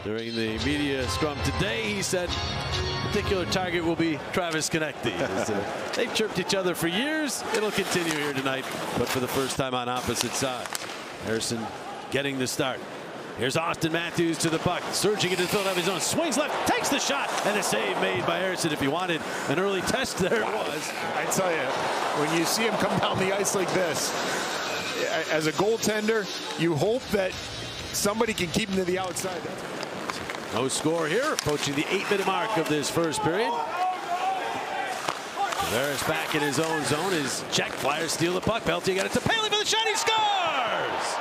During the media scrum today, he said particular target will be Travis Konecny. They've chirped each other for years. It'll continue here tonight, but for the first time on opposite sides. Harrison getting the start. Here's Austin Matthews to the puck, surging into the Philadelphia zone, swings left, takes the shot, and a save made by Harrison. If you wanted an early test, there it was. I tell you, when you see him come down the ice like this, as a goaltender, you hope that somebody can keep him to the outside. No score here, approaching the 8-minute mark of this first period. Tavares back in his own zone. His check. Flyers steal the puck. Pelletier got it to Paley for the shot. He scores!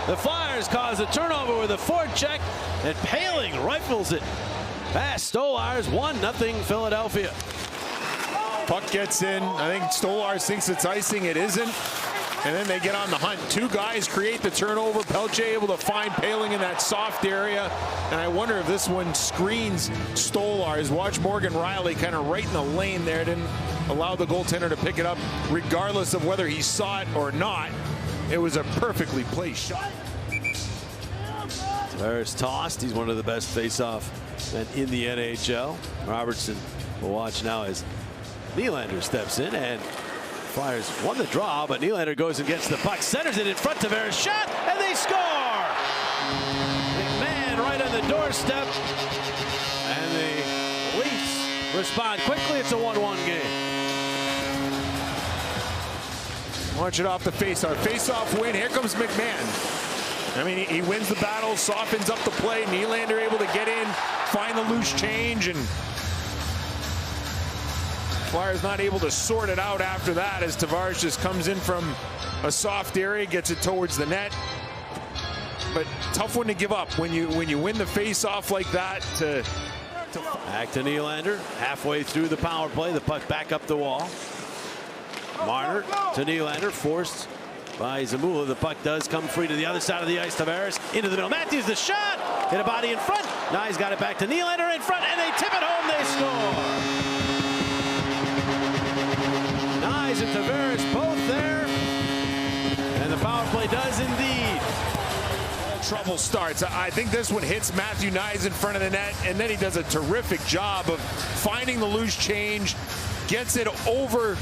The Flyers cause a turnover with a forecheck, and Paling rifles it past Stolars. 1-0 Philadelphia. Puck gets in. I think Stolars thinks it's icing. It isn't. And then they get on the hunt. Two guys create the turnover. Pelletier able to find Paling in that soft area. And I wonder if this one screens Stolars. Watch Morgan Riley kind of right in the lane there. Didn't allow the goaltender to pick it up, regardless of whether he saw it or not. It was a perfectly placed shot. Tavares tossed. He's one of the best face-off men in the NHL. Robertson will watch now as Nylander steps in, and Flyers won the draw, but Nylander goes and gets the puck, centers it in front. Tavares shot, and they score! McMann right on the doorstep, and the Leafs respond quickly. It's a 1-1 game. Launch it off the faceoff. Faceoff win. Here comes McMann. I mean, he wins the battle, softens up the play. Nylander able to get in, find the loose change, and Flyers not able to sort it out after that as Tavares just comes in from a soft area, gets it towards the net. But tough one to give up when you win the face-off like that. Back to Nylander, halfway through the power play, the puck back up the wall. Marner to Nylander, forced by Zamula. The puck does come free to the other side of the ice. Tavares into the middle. Matthews the shot, hit a body in front. Nye's got it back to Nylander in front, and they tip it home. They score. Nyes and Tavares both there, and the power play does indeed. Trouble starts. I think this one hits Matthew Nyes in front of the net, and then he does a terrific job of finding the loose change, gets it over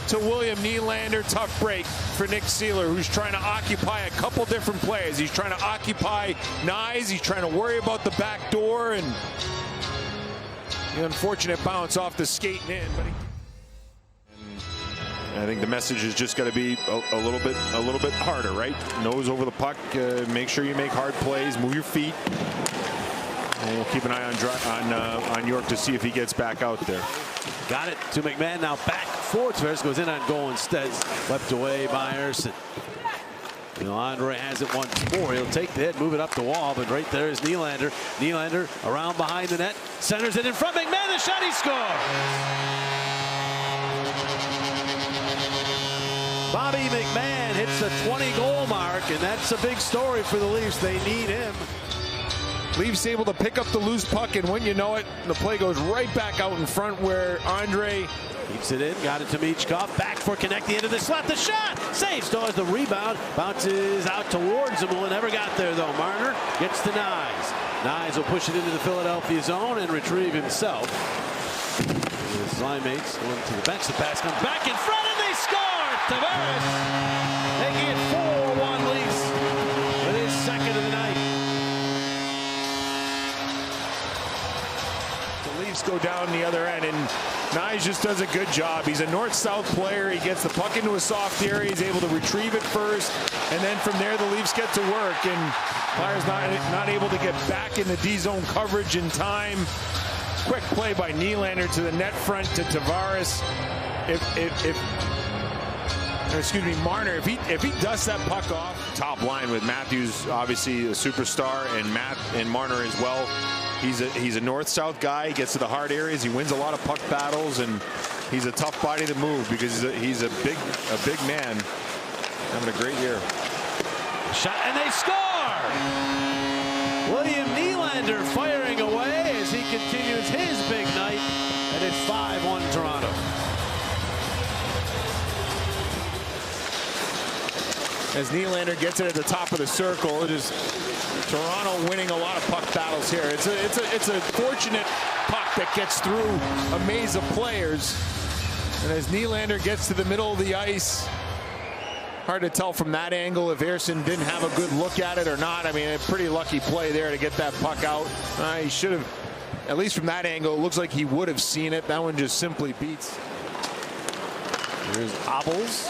to William Nylander. Tough break for Nick Seeler, who's trying to occupy a couple different players. He's trying to occupy Nyes. He's trying to worry about the back door, and the unfortunate bounce off the skating in. But I think the message is just got to be a little bit harder, right? Nose over the puck. Make sure you make hard plays. Move your feet. And we'll keep an eye on York to see if he gets back out there. Got it to McMann. Now back for Tavares, goes in on goal instead. Swept away by Harrison. You know, Andre has it once more. He'll take the hit, move it up the wall, but right there is Nylander. Nylander around behind the net, centers it in front. McMann, the shot, he scores. Bobby McMann hits the 20-goal mark, and that's a big story for the Leafs. They need him. Leafs able to pick up the loose puck, and when you know it, the play goes right back out in front where Andre keeps it in, got it to Michkov, back for Konecny into the slot, the shot, save, still has the rebound, bounces out towards him, well, never got there though. Marner gets to Nyes. Nyes will push it into the Philadelphia zone and retrieve himself. His line mates going to the bench, the pass comes back in front, and they score! Tavares making it 4-1 Leafs with his second of the night. The Leafs go down the other end, and Nyes just does a good job. He's a north-south player. He gets the puck into a soft area. He's able to retrieve it first, and then from there the Leafs get to work, and Flyers not able to get back in the D-zone coverage in time. Quick play by Nylander to the net front to Tavares. Marner, if he dusts that puck off, top line with Matthews, obviously a superstar, and Marner as well. He's a north-south guy. He gets to the hard areas. He wins a lot of puck battles, and he's a tough body to move because he's a big man, having a great year. Shot, and they score! William Nylander firing away as he continues his big night, and it's 5-1 Toronto. as Nylander gets it at the top of the circle. It is Toronto winning a lot of puck battles here. It's a fortunate puck that gets through a maze of players. And as Nylander gets to the middle of the ice, hard to tell from that angle if Ersson didn't have a good look at it or not. I mean, a pretty lucky play there to get that puck out. He should have, at least from that angle, it looks like he would have seen it. That one just simply beats. Here's Obels.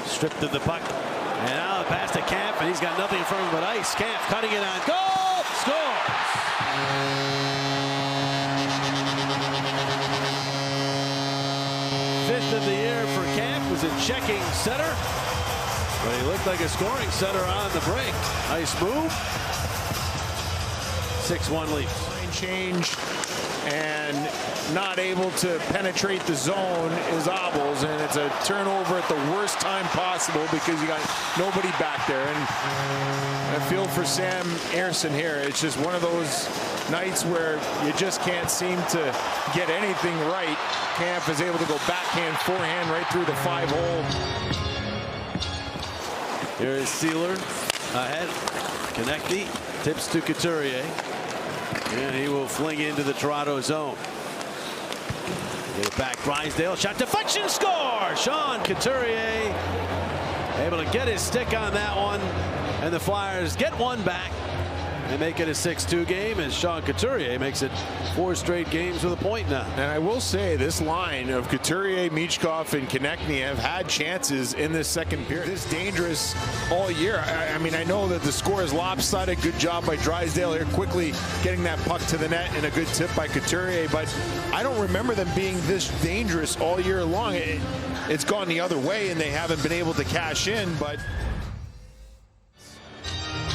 Stripped of the puck. And now the pass to Kampf, and he's got nothing in front of him but ice. Kampf cutting it on goal. Scores! Fifth of the year for Kampf. Was a checking center. But he looked like a scoring center on the break. Nice move. 6-1 Leafs. Line change and not able to penetrate the zone is Obels, and it's a turnover at the worst time possible because you got nobody back there. And I feel for Sam Ersson here. It's just one of those nights where you just can't seem to get anything right. Kampf is able to go backhand, forehand right through the 5-hole. Here is Sealer ahead. Konechny tips to Couturier. And he will fling into the Toronto zone. Get it back, Drysdale. Shot deflection, score! Sean Couturier able to get his stick on that one. And the Flyers get one back. They make it a 6-2 game as Sean Couturier makes it 4 straight games with a point now. And I will say this line of Couturier, Michkov, and Konechny have had chances in this second period. This dangerous all year. I mean, I know that the score is lopsided. Good job by Drysdale here, quickly getting that puck to the net, and a good tip by Couturier. But I don't remember them being this dangerous all year long. It's gone the other way, and they haven't been able to cash in. But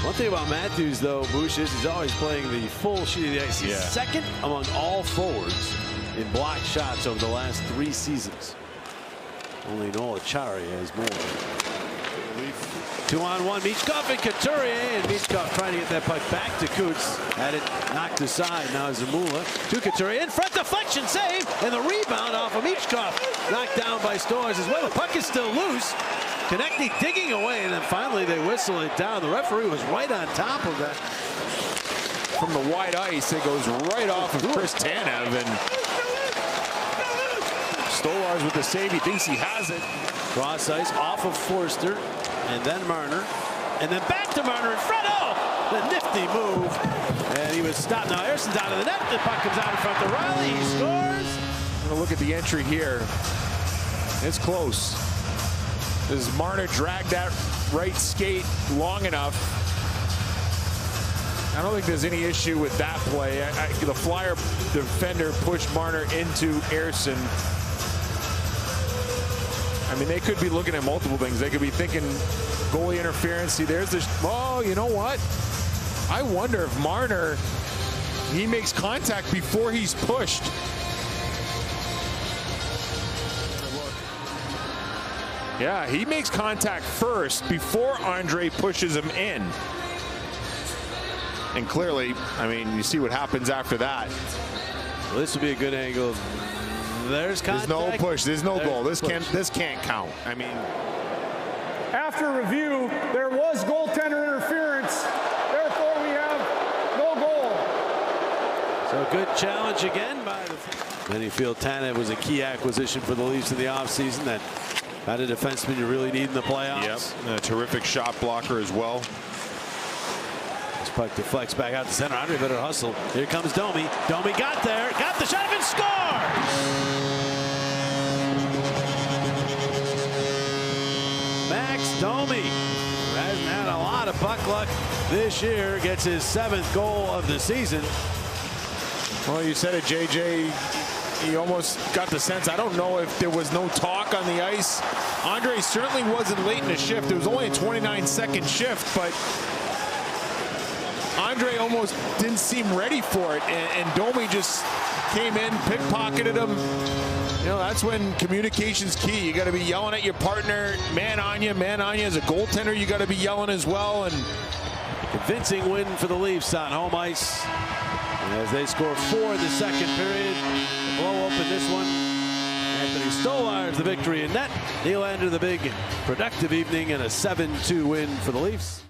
one thing about Matthews, though, Bush, is he's always playing the full sheet of the ice. He's second among all forwards in blocked shots over the last 3 seasons. Only Noah Chari has more. 2-on-1, Michkov and Couturier, and Michkov trying to get that puck back to Coots. Had it knocked aside. Now Zamula to Couturier. In front, deflection, save, and the rebound off of Michkov. Knocked down by Stores as well. The puck is still loose. Konechny digging away, and then finally they whistle it down. The referee was right on top of that. From the wide ice, it goes right off of Chris Tanev, and Stolarz with the save. He thinks he has it. Cross ice off of Forster, and then Marner, and then back to Marner in front. Oh, the nifty move, and he was stopped. Now Ersson's out of the net. The puck comes out in front to Riley. He scores. I'm gonna look at the entry here. It's close. Does Marner drag that right skate long enough? I don't think there's any issue with that play. The Flyer defender pushed Marner into Ersson. I mean, they could be looking at multiple things. They could be thinking goalie interference. See, there's this. Oh, you know what? I wonder if Marner, he makes contact before he's pushed. Yeah, he makes contact first before Andre pushes him in. And clearly, I mean, you see what happens after that. Well, this would be a good angle. There's contact. There's no push. There's no goal. This can't count. I mean, after review, there was goaltender interference. Therefore, we have no goal. So a good challenge again by the. Many feel Tanev was a key acquisition for the Leafs in the offseason. That had a defenseman you really need in the playoffs. Yep, a terrific shot blocker as well. This puck deflects back out to center. Andre better hustle. Here comes Domi. Domi got there, got the shot and scores! Max Domi, who hasn't had a lot of puck luck this year, gets his 7th goal of the season. Well, you said it, JJ. He almost got the sense. I don't know if there was no talk on the ice. Andre certainly wasn't late in the shift. It was only a 29-second shift, but Andre almost didn't seem ready for it. And Domi just came in, pickpocketed him. You know, that's when communication's key. You got to be yelling at your partner. Man on you, man on you. As a goaltender, you got to be yelling as well. And convincing win for the Leafs on home ice as they score 4 in the second period. The blow open this one Anthony Stolarz the victory in net. Nylander the big productive evening and a 7-2 win for the Leafs.